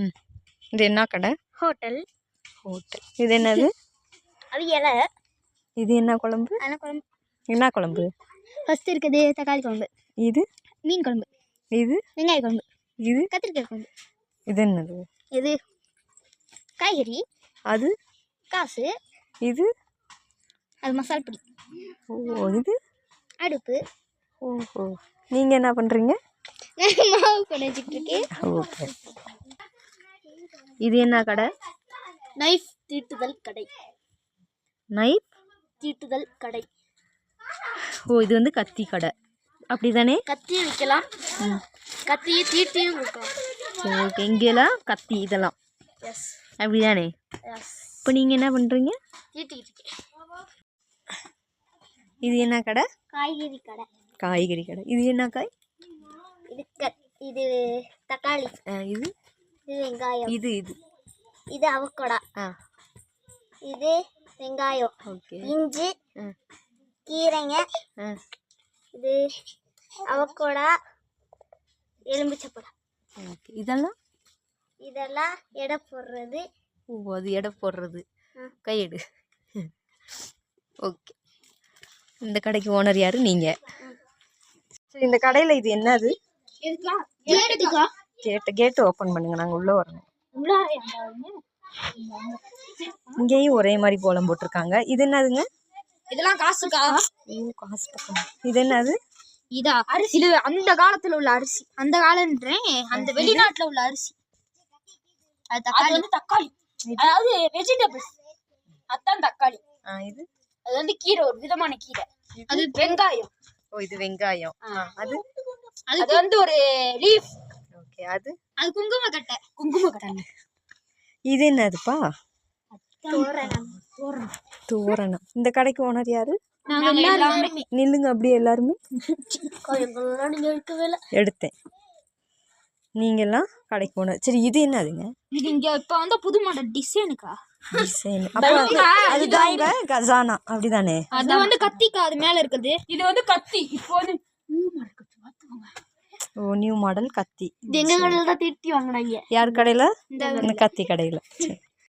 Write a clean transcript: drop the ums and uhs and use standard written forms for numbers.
ம். இது என்ன கடை? ஹோட்டல். இது என்னது? அது இலை. இது என்ன குழம்பு? குழம்பு. என்ன குழம்பு? ஃபர்ஸ்ட் இருக்குது தக்காளி குழம்பு. இது மீன் குழம்பு. இது வெங்காய குழம்பு. இது கத்திரிக்காய் குழம்பு. இது என்னது? இது காய்கறி. அது காசு. இது அது மசால் பொடி. ஓ, இது அடுப்பு. ஓஹோ, நீங்கள் என்ன பண்ணுறீங்க? மாவு கடைஞ்சிட்டு இருக்கேன். ஓகே. இது என்ன கடை? நைஃப் தீட்டுதல் கடை. நைஃப் தீட்டுதல் கடை. ஓ, இது வந்து கத்தி கடை அப்படி தானே? கத்தியும் விற்கலாம், கத்தியை தீட்டியும் விற்கலாம். ஓகே, இங்கெல்லாம் கத்தி இதெல்லாம் எஸ் அப்படி தானே? எஸ். இப்போ நீங்கள் என்ன பண்ணுறீங்க? தீட்டிக்கிட்டு இருக்கேன். இது என்ன கடை? காய்கறி கடை. காய்கறி கடை. இது என்ன காய்? இது தக்காளி. இது இது வெங்காயம். இது இது இது அவக்கோடா. இது வெங்காயம். ஓகே. இஞ்சி, கீரைங்க. இது அவக்கோடா, எலும்பிச்சப்பழம். ஓகே. இதெல்லாம் எடை போடுறது. ஓ, அது எடை போடுறது. கையெடு. ஓகே. இந்த கடைக்கு ஓனர் யாரு? நீங்கள். சரி, இந்த கடையில் இது என்னது? கேட்டு ஓப்பன் பண்ணுங்க, நாங்கள் உள்ளே வரணும். இங்கேயும் ஒரே மாதிரி கோலம் போட்டிருக்காங்க. இது என்னதுங்க? இதெல்லாம் காசுக்கா? காசு பக்கம். இது என்னது? இதா அரிசி. இது அந்த காலத்துல உள்ள அரிசி. அந்த காலன்றேன், அந்த வெளிநாட்டுல உள்ள அரிசி. அது வந்து தக்காளி, அதாவது வெஜிடபிள்ஸ். அதான் தக்காளி. இது அது வந்து கீரை, ஒரு விதமான கீரை. அது வெங்காயம். ஓ, இது வெங்காயம். அது அது வந்து ஒரு லீஃப். ஓகே. அது குங்குமக்கட்டை. குங்குமக்கட்டை. இது என்னதுப்பா? தோரணம். தோரணம். இந்த கடைக்கு ஓனர் யாரு? நாங்க. நில்லுங்க அப்படியே எல்லாருமே. எடுத்தேன். நீங்கெல்லாம் கடைக்கு ஓனர். சரி, இது என்னதுங்க? இது இங்க இப்ப வந்து புது மாடல் டிசைனுக்கா? டிசைன். அதுதாங்க கஜானா அப்படிதானே? அது வந்து கத்திக்கா, அது மேல இருக்குது. இது வந்து கத்தி. இப்போ வந்து ஓ, நியூ மாடல் கத்தி. எங்க கடையில தான் தீட்டி வாங்கினாங்க. யார் கடையில? இந்த கத்தி கடையில. சரி.